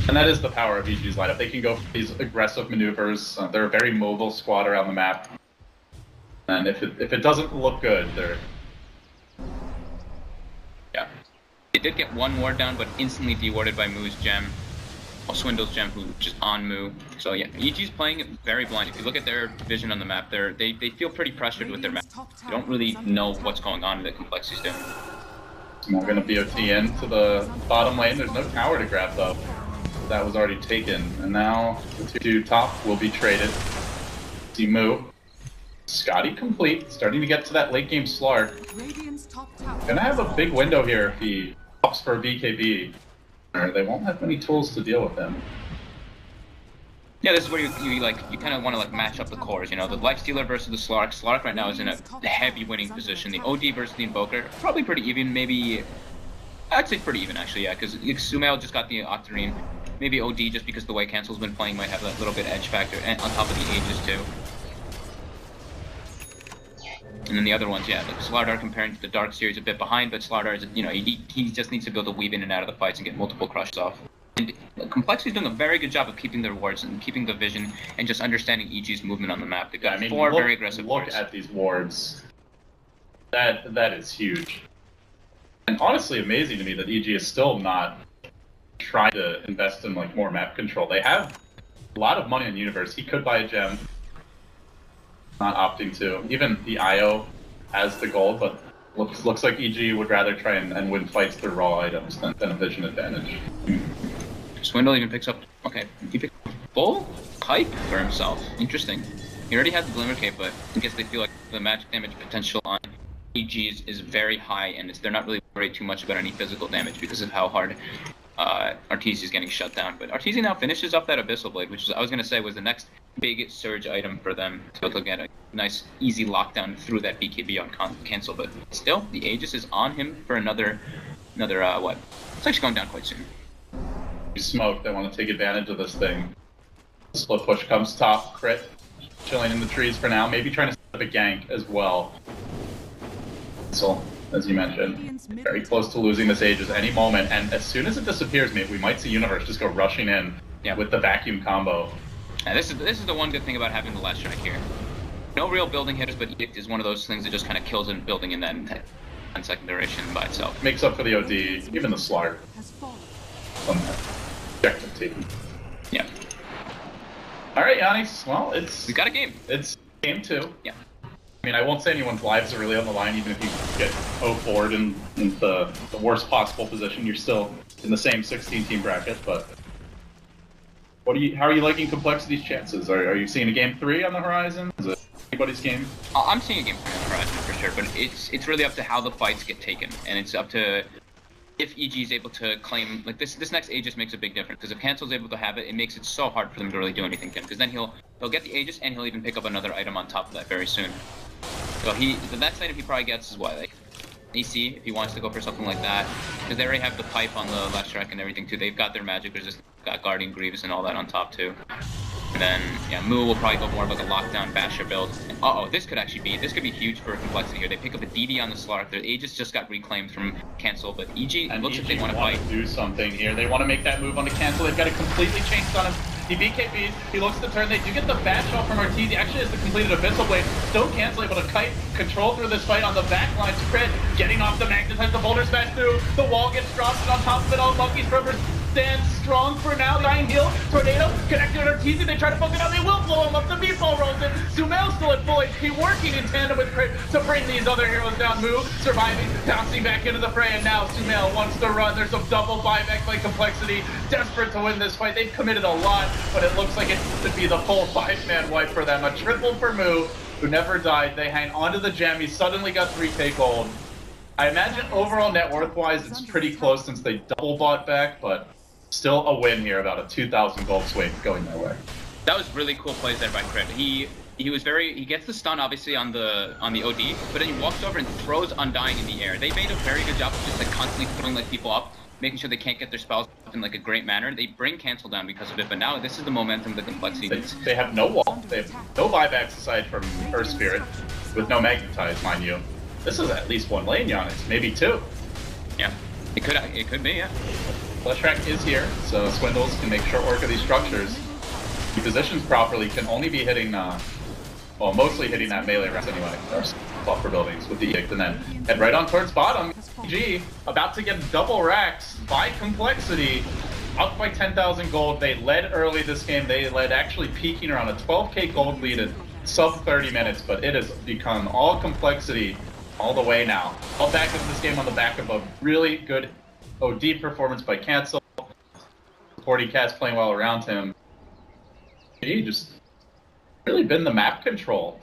S2: And that is the power of EG's lineup. They can go for these aggressive maneuvers. They're a very mobile squad around the map. And if it doesn't look good, they're...
S1: Yeah. They did get one ward down, but instantly dewarded by Moo's gem. Swindle's gem, who just on Moo. So yeah, EG's playing it very blind. If you look at their vision on the map, they feel pretty pressured with their map. They don't really know what's going on that Complexity's doing.
S2: We're gonna BOT into the bottom lane. There's no tower to grab though. That was already taken. And now the two top will be traded. See Moo. Scotty complete. Starting to get to that late game Slark. Gonna have a big window here if he opts for a BKB. They won't have many tools to deal with him.
S1: Yeah, this is where you kind of want to match up the cores. You know, the Lifestealer versus the Slark. Slark right now is in a heavy winning position. The OD versus the Invoker, probably pretty even. Maybe I'd say pretty even actually. Yeah, because sumail just got the Octarine. Maybe OD just because the way Cancel's been playing might have that little bit edge factor, and on top of the ages too. And then the other ones, yeah, like Slardar comparing to the Dark series a bit behind, but Slardar is, you know, he just needs to be able to weave in and out of the fights and get multiple crushes off. And Complexity's doing a very good job of keeping their wards and keeping the vision and just understanding EG's movement on the map. They've got four very aggressive wards.
S2: Look at these wards. That is huge. And honestly amazing to me that EG is still not trying to invest in more map control. They have a lot of money in Universe. He could buy a gem. Not opting to. Even the IO has the gold, but looks like EG would rather try and win fights through raw items than a vision advantage.
S1: Swindle even picks up. Okay, he picked up full pipe for himself. Interesting. He already has the Glimmer Cape, but I guess they feel like the magic damage potential on EG's is very high, and they're not really worried too much about any physical damage because of how hard Arteezy is getting shut down. But Arteezy now finishes up that Abyssal Blade, which is, I was going to say, was the next big surge item for them to look at a nice easy lockdown through that BKB on cancel. But still, the Aegis is on him for another what? It's actually going down quite soon.
S2: Smoke, they want to take advantage of this thing. Split push comes top, crit, chilling in the trees for now, maybe trying to set up a gank as well. So, as you mentioned, very close to losing this Aegis any moment, and as soon as it disappears, we might see Universe just go rushing in with the vacuum combo.
S1: Yeah, this is the one good thing about having the last strike here. No real building hitters, but Edict is one of those things that just kind of kills in building in that 10-second duration by itself.
S2: Makes up for the OD, even the Slark. Objective team.
S1: Yeah.
S2: Alright, Yannis, well,
S1: we got a game.
S2: It's game 2.
S1: Yeah.
S2: I mean, I won't say anyone's lives are really on the line, even if you get 0-4'd in the worst possible position. You're still in the same 16-team bracket, but how are you liking Complexity's chances? Are you seeing a game 3 on the horizon? Is it anybody's game?
S1: I'm seeing a game 3 on the horizon for sure, but it's really up to how the fights get taken, and it's up to if EG is able to claim, this next Aegis makes a big difference, because if Cancel's able to have it, it makes it so hard for them to really do anything to him, because then they'll get the Aegis, and he'll even pick up another item on top of that very soon. So the next item he probably gets is what, AC, if he wants to go for something like that, because they already have the pipe on the left track and everything too. They've got their magic resistance, got Guardian Greaves and all that on top too. And then, yeah, Moo will probably go more of a lockdown basher build. This could be huge for Complexity here. They pick up a DD on the Slark. Their Aegis just got reclaimed from Cancel, but EG looks like they want to fight.
S2: Do something here. They want to make that move on the Cancel. They've got it completely changed on him. He BKBs, he looks to turn, they do get the bash shot from Arteezy, actually has the completed Abyssal Blade, still Cancel able to kite control through this fight on the back line, crit, getting off the magnetize, the boulder smash through, the wall gets dropped, and on top of it all, Monkey's River stands strong for now, dying heal, Tornado, connected to Arteezy, they try to focus out, they will blow him up, the meatball rolls in, sumail still at full HP, working in tandem with crit to bring these other heroes down, Moo, surviving, bouncing back into the fray, and now sumail wants to run, there's a double buyback by Complexity, desperate to win this fight, they've committed a lot, but it looks like it could be the full 5-man wipe for them. A triple for Moo, who never died. They hang onto the gem. He suddenly got 3k gold. I imagine overall net worth-wise, it's pretty close since they double bought back, but still a win here, about a 2,000 gold swing going their way.
S1: That was really cool plays there by Crit. He gets the stun obviously on the OD, but then he walks over and throws Undying in the air. They made a very good job of just constantly throwing people up, making sure they can't get their spells in a great manner. They bring Cancel down because of it, but now this is the momentum, the Complexity.
S2: They have no wall. They have no buybacks aside from Earth Spirit, with no Magnetize, mind you. This is at least one lane, Giannis, maybe 2.
S1: Yeah, it could be, yeah.
S2: Flesh Track is here, so Swindles can make short work of these structures. He positions properly, can only be hitting, well, mostly hitting that melee rest anyway. There's buffer buildings with the Edict, and then head right on towards bottom. EG about to get double racks by Complexity. up by 10,000 gold. They led early this game. They led actually peaking around a 12k gold lead in sub 30 minutes, but it has become all complexity all the way now. All back into this game on the back of a really good OD performance by coL. Supporting Cats playing well around him. He just really been the map control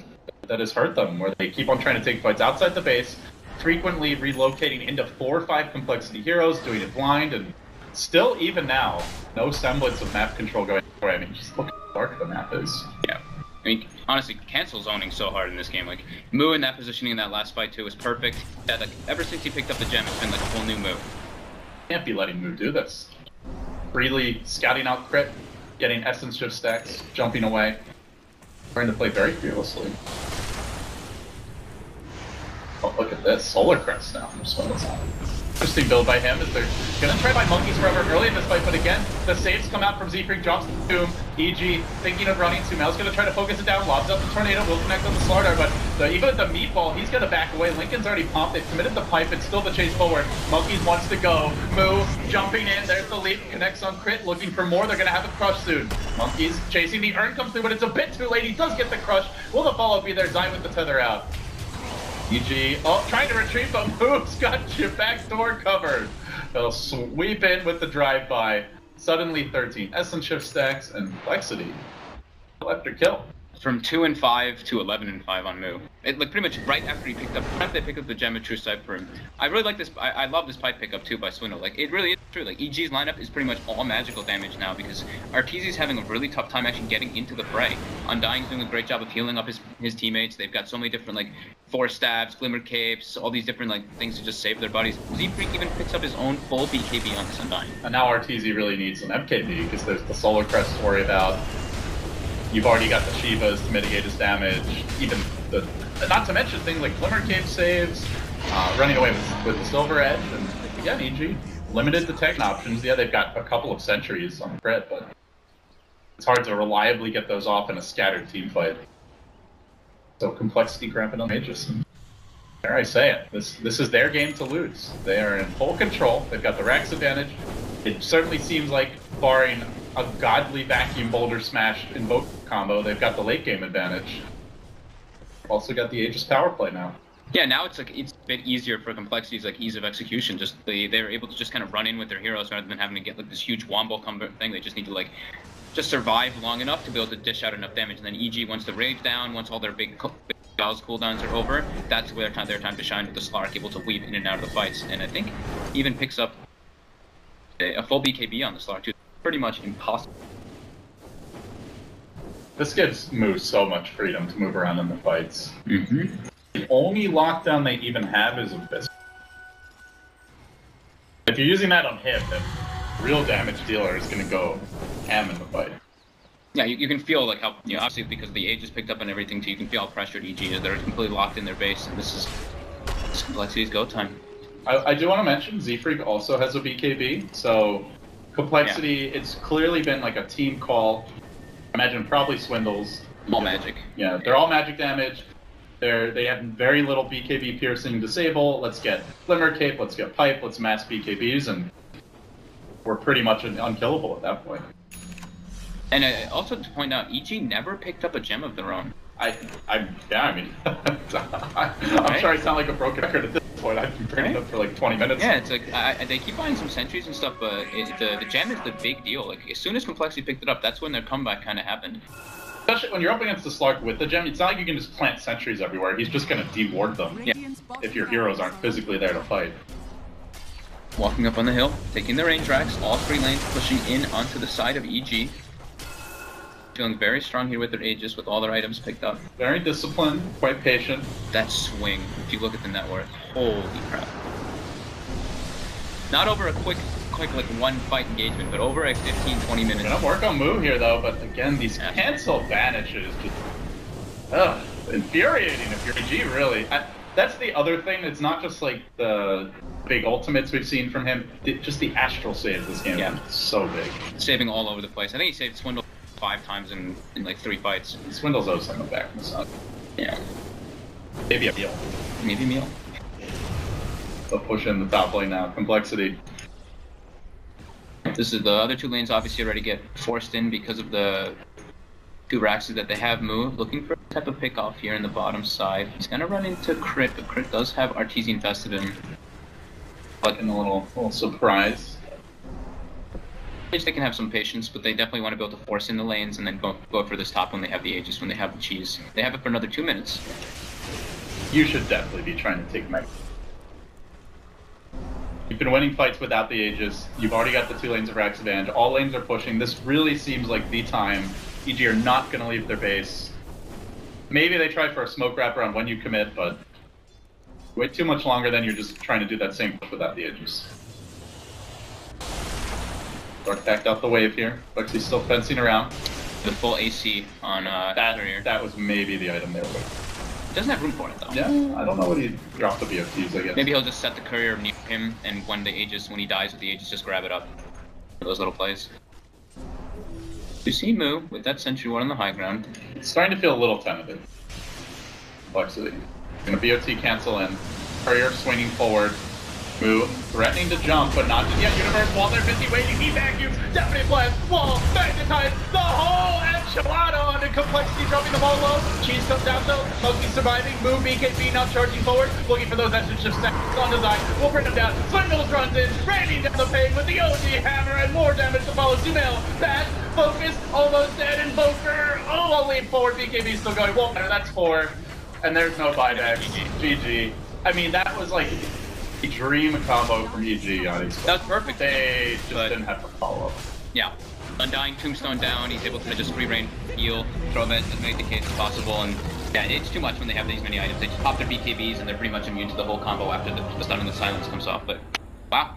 S2: that has hurt them, where they keep on trying to take fights outside the base, frequently relocating into 4 or 5 complexity heroes, doing it blind, and still, even now, no semblance of map control going for him. I mean, just look how dark the map is.
S1: Yeah. I mean, honestly, coL's owning so hard in this game. Like, Moo in that positioning in that last fight, too, was perfect. Yeah, like, ever since he picked up the gem, it's been like a whole new Moo.
S2: Can't be letting Moo do this. Freely scouting out crit, getting essence shift stacks, jumping away. Trying to play very fearlessly. Oh, look at this. Solar Crest now. Interesting build by him as they're gonna try by Monkeys forever early in this fight, but again, the saves come out from Z-Freak, drops the Tomb, EG thinking of running. suMail's gonna try to focus it down, lobs up the Tornado, will connect on the Slardar, but even with the Meatball, he's gonna back away. Lincoln's already pumped, they've committed the pipe, it's still the chase forward. Monkeys wants to go. Moo jumping in, there's the leap, connects on crit, looking for more, they're gonna have a crush soon. Monkeys chasing, the Urn comes through, but it's a bit too late, he does get the crush. Will the follow be there? Zine with the tether out. EG, oh, trying to retreat, but Moo's got your back door covered. They'll sweep in with the drive-by. Suddenly 13 essence shift stacks and complexity. After kill.
S1: From 2 and 5 to 11 and 5 on Moo. It like pretty much right after they picked up the gem of True Sight for him. I really like this. I love this pipe pickup too by Swindle. Like it really is true. Like EG's lineup is pretty much all magical damage now because Arteezy's having a really tough time actually getting into the fray. Undying's doing a great job of healing up his teammates. They've got so many different like Force Stabs, Glimmer Capes, all these different like things to just save their buddies. Z-Freak even picks up his own full BKB on this Undying.
S2: And now Arteezy really needs some MKB because there's the Solar Crest to worry about. You've already got the Shivas to mitigate his damage, even the, not to mention things like Glimmer Cape saves, running away with the Silver Edge, and again, EG, limited detection options. Yeah, they've got a couple of sentries on crit, but it's hard to reliably get those off in a scattered team fight. So complexity cramping on Magus. Dare I say it, this is their game to lose. They are in full control, they've got the Rax advantage. It certainly seems like, barring a godly vacuum boulder smash invoke combo, they've got the late game advantage. Also got the Aegis power play now.
S1: Yeah, now it's a bit easier for complexities like ease of execution. Just they're able to just kind of run in with their heroes rather than having to get like this huge wombo combo thing. They just need to like just survive long enough to be able to dish out enough damage. And then EG, once the rage down, once all their big Gauss cooldowns are over, that's their time to shine with the Slark, able to weave in and out of the fights. And I think even picks up a full BKB on the Slark too. Pretty much impossible.
S2: This gives Moo so much freedom to move around in the fights.
S1: Mm-hmm.
S2: The only lockdown they even have is Abyss. If you're using that on him, then real damage dealer is going to go ham in the fight.
S1: Yeah, you can feel like how, obviously because the Aegis picked up and everything too, you can feel how pressured EG is. They're completely locked in their base, and this is complexity's go time.
S2: I do want to mention Z-Freak also has a BKB, so complexity, it's clearly been like a team call. I imagine probably Swindles.
S1: All magic.
S2: Yeah, they're all magic damage. They have very little BKB piercing disable. Let's get Glimmer Cape, let's get Pipe, let's mass BKBs, and we're pretty much unkillable at that point.
S1: And also to point out, EG never picked up a gem of their own.
S2: I'm sorry I sound like a broken record at this point. I've been bringing it up for like 20 minutes.
S1: Yeah, it's like, they keep buying some sentries and stuff, but the gem is the big deal. Like, as soon as Complexity picked it up, that's when their comeback kind of happened.
S2: Especially when you're up against the Slark with the gem, it's not like you can just plant sentries everywhere. He's just going to deward them if your heroes aren't physically there to fight.
S1: Walking up on the hill, taking the range racks, all 3 lanes pushing in onto the side of EG. Feeling very strong here with their Aegis, with all their items picked up.
S2: Very disciplined, quite patient.
S1: That swing, if you look at the net worth, holy crap. Not over a quick like one fight engagement, but over like 15-20 minutes.
S2: Gonna work on Moo here though, but again, these cancel vanishes just infuriating if you're EG, really. That's the other thing. It's not just like the big ultimates we've seen from him. Just the astral saves this game. Yeah, so big.
S1: Saving all over the place. I think he saved Swindle 5 times in like 3 fights.
S2: Swindle's always on the back from the side.
S1: Yeah.
S2: Maybe a meal.
S1: Maybe a meal.
S2: They'll push in the top lane now. Complexity.
S1: This is the other two lanes obviously already get forced in because of the two Raxes that they have moved. Looking for a type of pick off here in the bottom side. He's gonna run into Crit, but Crit does have Arteezy invested in.
S2: But in a little surprise.
S1: They can have some patience, but they definitely want to be able to force in the lanes and then go for this top when they have the Aegis, when they have the cheese. They have it for another 2 minutes.
S2: You should definitely be trying to take Meg. You've been winning fights without the Aegis. You've already got the 2 lanes of Rax advantage. All lanes are pushing. This really seems like the time. EG are not going to leave their base. Maybe they try for a smoke wrapper on when you commit, but wait too much longer, then you're just trying to do that same push without the Aegis. Dark backed out the wave here. Buxy's still fencing around.
S1: The full AC on
S2: that was maybe the item they were waiting.
S1: Doesn't have room for it though.
S2: Yeah, I don't know what he dropped the BOTs, I guess.
S1: Maybe he'll just set the courier near him, and when he dies with the Aegis, just grab it up. For those little plays. You see Moo with that Sentry Ward on the high ground.
S2: It's starting to feel a little tentative. Buxy. Gonna BOT cancel in. Courier swinging forward. Moo threatening to jump, but not just yet. Universe while they're busy waiting. He vacuums. Definite blast. Wall. Magnetize. The whole enchilada under complexity, dropping the ball low. Cheese comes down though. Monkey surviving. Moo BKB not charging forward. Looking for those extra shifts on design. We'll bring him down. Swindles runs in. Raining down the pain with the OG hammer and more damage to follow. Sumail. Back. Focus. Almost dead. Invoker. Oh, I'll lean forward. BKB still going. Won't matter. That's 4. And there's no buyback. GG. I mean, that was like a dream combo from EG on his.
S1: That was perfect.
S2: They just didn't have to follow up.
S1: Yeah. Undying Tombstone down, he's able to just free reign heal, throw that as make the case as possible, and yeah, it's too much when they have these many items. They just pop their BKBs and they're pretty much immune to the whole combo after the stun and the silence comes off, but wow.